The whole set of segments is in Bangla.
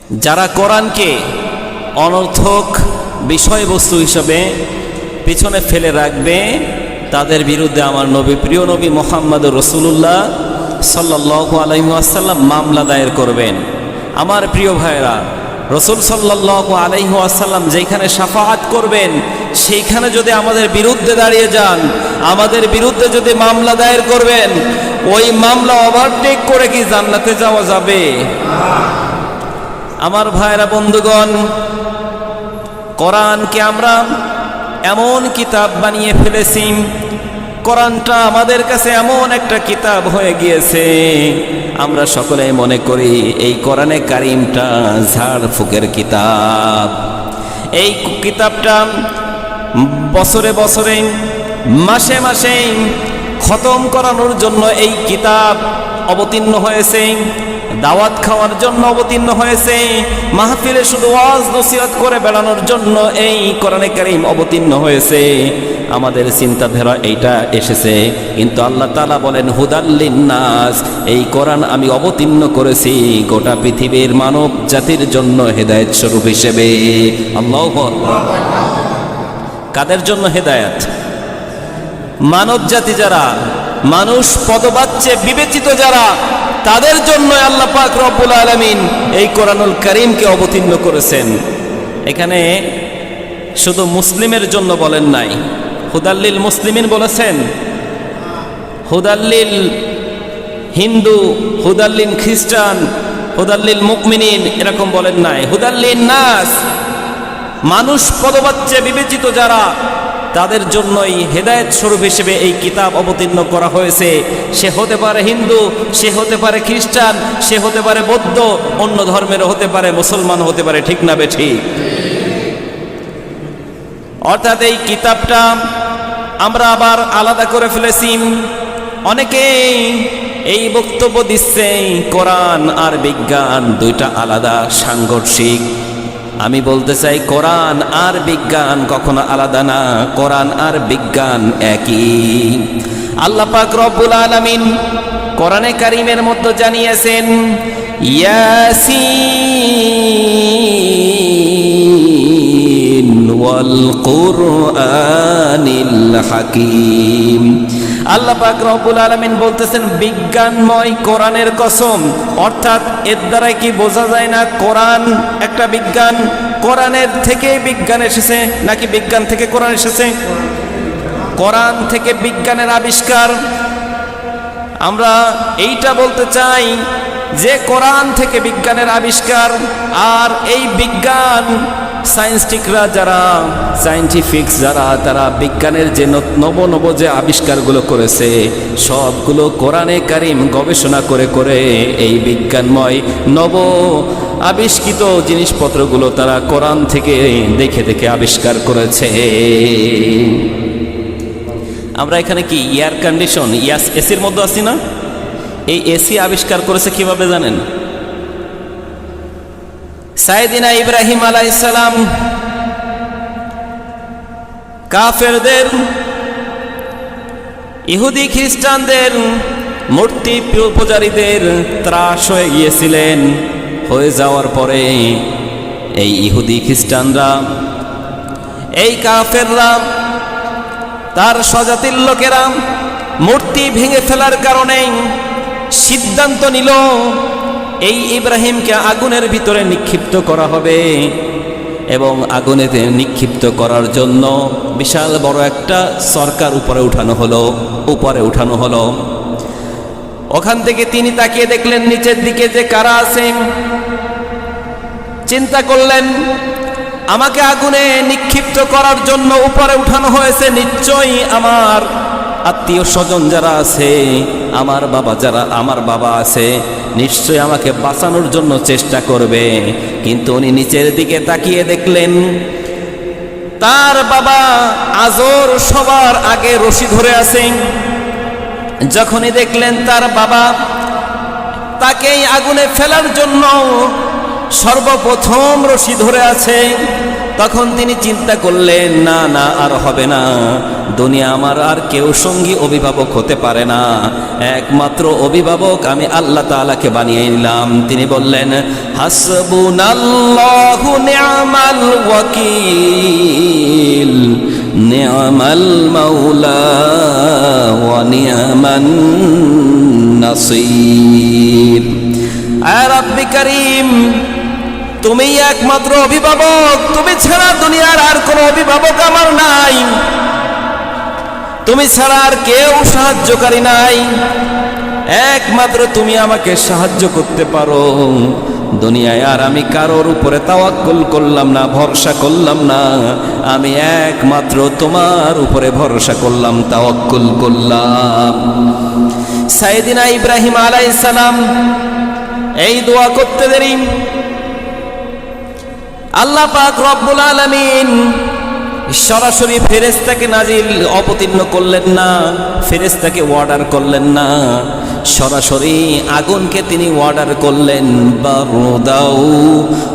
যারা কোরআনকে অনর্থক বিষয়বস্তু হিসেবে পিছনে ফেলে রাখবে তাদের বিরুদ্ধে আমার নবী, প্রিয় নবী মুহাম্মদুর রাসূলুল্লাহ সাল্লাল্লাহু আলাইহি ওয়াসাল্লাম মামলা দায়ের করবেন। আমার প্রিয় ভাইরা, রাসূল সাল্লাল্লাহু আলাইহি ওয়াসাল্লাম যেখানে শাফাআত করবেন সেইখানে যদি আমাদের বিরুদ্ধে দাঁড়িয়ে যান, আমাদের বিরুদ্ধে যদি মামলা দায়ের করবেন, ওই মামলা ওভারটেক করে কি জান্নাতে যাওয়া যাবে? আমার ভাইরা, বন্ধুগণ, কোরআনকে আমরা এমন কিতাব বানিয়ে ফেলেছি, কোরআনটা আমাদের কাছে এমন একটা কিতাব হয়ে গিয়েছে, আমরা সকলেই মনে করি এই কোরআনে কারিমটা ঝাড়ফুঁকের কিতাব। এই কিতাবটা বছরে বছরে, মাসে মাসে খতম করানোর জন্য এই কিতাব অবতীর্ণ হয়েছে, দাওয়াত খাওয়ার জন্য অবতীর্ণ হয়েছে, মাহফিলে শুধু ওয়াজ নসিহত করে বেড়ানোর জন্য এই কোরআনে কারীম অবতীর্ণ হয়েছে। আমাদের চিন্তাধারা এইটা এসেছে, কিন্তু আল্লাহ তাআলা বলেন হুদাল লিন্নাস, এই কোরআন আমি অবতীর্ণ করেছি গোটা পৃথিবীর মানব জাতির জন্য হেদায়েত স্বরূপ হিসেবে। আল্লাহু আকবার। কাদের জন্য হেদায়েত? মানব জাতি যারা, মানুষ পদবাচ্যে বিবেচিত যারা, তাদের জন্য আল্লাহ পাক রব্বুল আলামিন এই কোরআনুল কারীমকে অবতীর্ণ করেছেন। এখানে শুধু মুসলিমের জন্য বলেন নাই, হুদাল্লিল মুসলিমিন বলেছেন, হুদাল্লিল হিন্দু, হুদাল্লিল খ্রিস্টান, হুদাল্লিল মুমিনিন এরকম বলেন নাই, হুদাল্লিন নাস, মানুষ পদবাচ্যে বিবেচিত যারা, তাদের জন্যই হেদায়েত স্বরূপ হিসেবে এই কিতাব অবতীর্ণ করা হয়েছে। সে হতে পারে হিন্দু, সে হতে পারে খ্রিস্টান, সে হতে পারে বৌদ্ধ, অন্য ধর্মেরও হতে পারে, মুসলমান হতে পারে, ঠিক না বেঠিক? অর্থাৎ এই কিতাবটা আমরা আবার আলাদা করে ফেলেছি। অনেকেই এই বক্তব্য দিচ্ছে কোরআন আর বিজ্ঞান দুইটা আলাদা, সাংঘর্ষিক। আমি বলতে চাই কোরআন আর বিজ্ঞান কখনো আলাদা না, কোরআন আর বিজ্ঞান একই। আল্লাহ পাক রব্বুল আলামিন কোরআনে কারীমের মধ্যে জানিয়েছেন ইয়াসিন ওয়াল কুরআনিল হাকীম। আল্লাহ পাক রব্বুল আলামিন বলতেছেন বিজ্ঞানময় কোরআনের কসম। অর্থাৎ এর দ্বারা কি বোঝা যায় না কোরআন একটা বিজ্ঞান? কোরআনের থেকে বিজ্ঞান এসেছে নাকি বিজ্ঞান থেকে কোরআন এসেছে? কোরআন থেকে বিজ্ঞানের আবিষ্কার। আমরা এইটা বলতে চাই যে কোরআন থেকে বিজ্ঞানের আবিষ্কার, আর এই বিজ্ঞান সায়েন্টিস্টরা যারা, সায়েন্টিফিক্স যারা, তারা বিজ্ঞানের যে নব নব যে আবিষ্কারগুলো করেছে সবগুলো কোরআনে কারীম গবেষণা করে করে এই বিজ্ঞানময় নব আবিষ্কৃত জিনিসপত্রগুলো তারা কোরআন থেকে দেখে দেখে আবিষ্কার করেছে। আমরা এখানে কি এয়ার কন্ডিশন, এসির মধ্যে আছি না? এই এসি আবিষ্কার করেছে কিভাবে জানেন? সাইয়েদিনা ইব্রাহিম আলাইহিস সালাম কাফেরদের, ইহুদি খ্রিস্টানদের, মূর্তি পূজারীদের ত্রাস হয়ে গিয়েছিলেন। হয়ে যাওয়ার পরে এই ইহুদি খ্রিস্টানরা, এই কাফেররা, তার স্বজাতির লোকেরা মূর্তি ভেঙে ফেলার কারণে সিদ্ধান্ত নিল এই ইব্রাহিমকে আগুনের ভিতরে নিক্ষিপ্ত করা হবে, এবং আগুনেতে নিক্ষিপ্ত করার জন্য বিশাল বড় একটা সরকার উপরে উঠানো হলো। ওখান থেকে তিনি তাকিয়ে দেখলেন নিচের দিকে যে কারা আছে। চিন্তা করলেন আমাকে আগুনে নিক্ষিপ্ত করার জন্য উপরে উঠানো হয়েছে, নিশ্চয়ই আমার আত্মীয় স্বজন যারা আছে, আমার বাবা আছে, নিশ্চয়ই আমাকে বাঁচানোর জন্য চেষ্টা করবে। কিন্তু উনি নিচের দিকে তাকিয়ে দেখলেন তার বাবা আজর সবার আগে রশি ধরে আছে। যখনই দেখলেন তার বাবা তাকেই আগুনে ফেলার জন্য সর্বপ্রথম রশি ধরে আছে, তখন তিনি চিন্তা করলেন, না না, আর হবে না, দুনিয়া আমার আর কেউ সঙ্গী অভিভাবক হতে পারে না, একমাত্র অভিভাবক আমি আল্লাহ তাআলাকে বানিয়ে নিলাম। তিনি বললেন, হাসবুনাল্লাহু নি'মাল ওয়াকিল, নি'মাল মাওলা ওয়া নি'মান নাসির। আয় রাব্বি কারীম, তুমি একমাত্র অভিভাবক, তুমি ছাড়া দুনিয়ার আর কোনো অভিভাবক আমার নাই, তুমি ছাড়া আর কেউ সাহায্যকারী নাই, একমাত্র তুমি আমাকে সাহায্য করতে পারো। দুনিয়ায় আর আমি কারোর উপরে তাওয়াক্কুল করলাম না, ভরসা করলাম না, আমি একমাত্র তোমার উপরে ভরসা করলাম, তাওয়াক্কুল করলাম। সাইয়েদিনা ইব্রাহিম আলাইহিস সালাম এই দোয়া করতে দেরি আল্লাহ পাক রব্বুল আলামিন সরাসরি ফেরেশতাকে নাজিল অবতীর্ণ করলেন না, ফেরেশতাকে অর্ডার করলেন না, সরাসরি আগুনকে তিনি অর্ডার করলেন, বারদাউ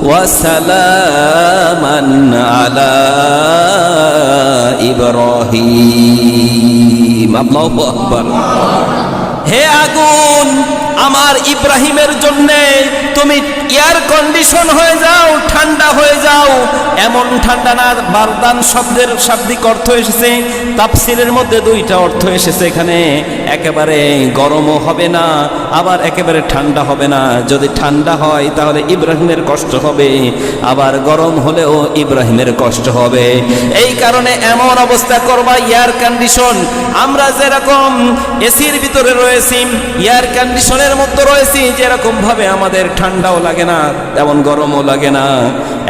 ওয়া সালামান আলা ইব্রাহিম। আল্লাহু আকবার। হে আগুন, আমার ইব্রাহিমের জন্যে তুমি এয়ার কন্ডিশন হয়ে যাও, ঠান্ডা হয়ে যাও। এমন ঠান্ডা না, বারদান শব্দের শাব্দিক অর্থ এসেছে, তাফসিরের মধ্যে দুইটা অর্থ এসেছে এখানে, একেবারে গরমও হবে না, আবার একেবারে ঠান্ডা হবে না। যদি ঠান্ডা হয় তাহলে ইব্রাহিমের কষ্ট হবে, আবার গরম হলেও ইব্রাহিমের কষ্ট হবে। এই কারণে এমন অবস্থা করবা, এয়ার কন্ডিশন। আমরা যেরকম এসির ভিতরে রয়েছি, এয়ার কন্ডিশনের মধ্যে রয়েছি, যেরকম ভাবে আমাদের ঠান্ডাও লাগে না, তেমন গরমও লাগে না,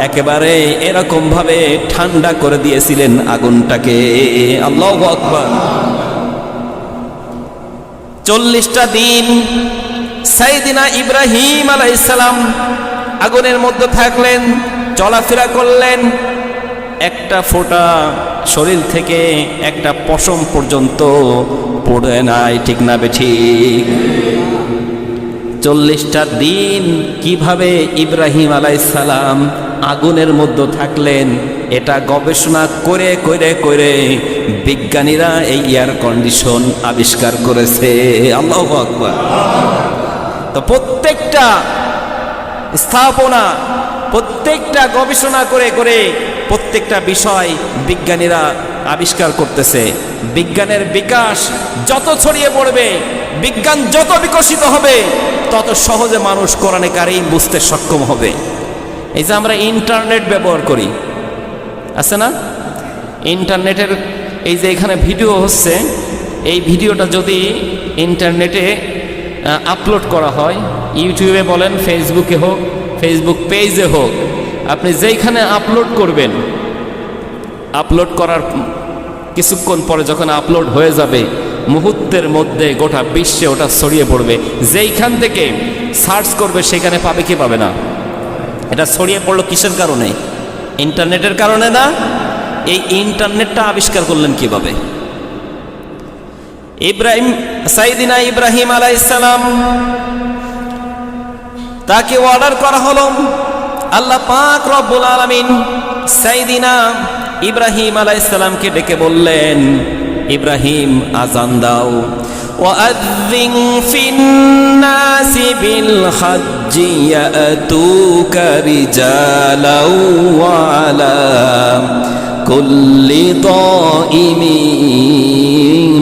একেবারে এরকম ভাবে ঠান্ডা করে দিয়েছিলেন আগুনটাকে। আল্লাহু আকবার। 40টা দিন সাইয়েদিনা ইব্রাহিম আলাইহিস সালাম আগুনের মধ্যে থাকলেন, চলাফেরা করলেন, একটা ফোঁটা শরীর থেকে একটা পশম পর্যন্ত পড়ে নাই, ঠিক না বেঠিক? 40টা দিন কিভাবে ইব্রাহিম আলাইহিস সালাম আগুনের মধ্যে থাকলেন, এটা গবেষণা করে করে করে বিজ্ঞানীরা এই এয়ার কন্ডিশন আবিষ্কার করেছে। আল্লাহু আকবার। তো প্রত্যেকটা স্থাপনা, প্রত্যেকটা গবেষণা করে করে প্রত্যেকটা বিষয় বিজ্ঞানীরা আবিষ্কার করতেছে। বিজ্ঞানের বিকাশ যত ছড়িয়ে পড়বে, বিজ্ঞান যত বিকশিত হবে, তত সহজে মানুষ কোরআনে কারীম বুঝতে সক্ষম হবে। এই যে আমরা ইন্টারনেট ব্যবহার করি, আছে না? ইন্টারনেটের এই যে এখানে ভিডিও হচ্ছে, এই ভিডিওটা যদি ইন্টারনেটে আপলোড করা হয়, ইউটিউবে বলেন, ফেসবুকে হোক, ফেসবুক পেজে হোক, আপনি যেইখানে আপলোড করবেন, আপলোড করার কিছুক্ষণ পরে যখন আপলোড হয়ে যাবে, মুহূর্তের মধ্যে গোটা বিশ্বে ওটা ছড়িয়ে পড়বে। যেইখান থেকে সার্চ করবে সেখানে পাবে কি পাবে না? এটা ছড়িয়ে পড়লো কিসের কারণে? ইন্টারনেটের কারণে না? এই ইন্টারনেটটা আবিষ্কার করলেন কিভাবে? সাইয়েদিনা ইব্রাহিম আলাইহিস সালাম, তাকে অর্ডার করা হলো। আল্লাহ পাক রব্বুল আলামিন সাইয়েদিনা ইব্রাহিম আলাইহিস সালামকে ডেকে বললেন, ইব্রাহিম আযান দাও। وأذن في الناس بالحج يأتوك رجالا وعلى كل ضائم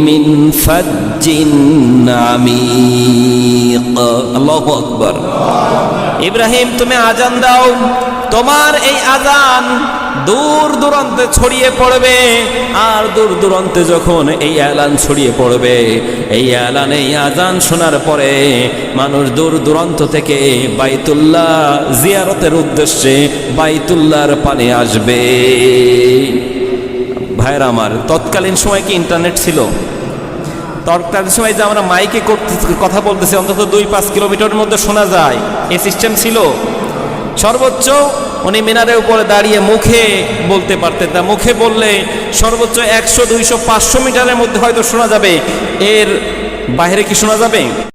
من فج عميق। الله أكبر। ইব্রাহিম, তুমি আযান দাও, তোমার এই আযান দূর দূরান্তে ছড়িয়ে পড়বে, আর দূর দূরান্তে যখন এই এলান ছড়িয়ে পড়বে, এই এলান, এই আযান শোনার পরে মানুষ দূর দূরান্ত থেকে বাইতুল্লাহ জিয়ারতের উদ্দেশ্যে বাইতুল্লাহর পানে আসবে। ভাইরা আমার, তৎকালীন সময় কি ইন্টারনেট ছিল? তৎকালীন সময় যে আমরা মাইকে কথা বলতেছি, অন্তত 2-5 কিলোমিটারের মধ্যে শোনা যায়, এই সিস্টেম ছিল? সর্বোচ্চ উনি মিনারের উপরে দাঁড়িয়ে মুখে বলতে পারতেন, তা মুখে বললে সর্বোচ্চ 100, 200, 500 মিটারের মধ্যে হয়তো শোনা যাবে, এর বাইরে কি শোনা যাবে?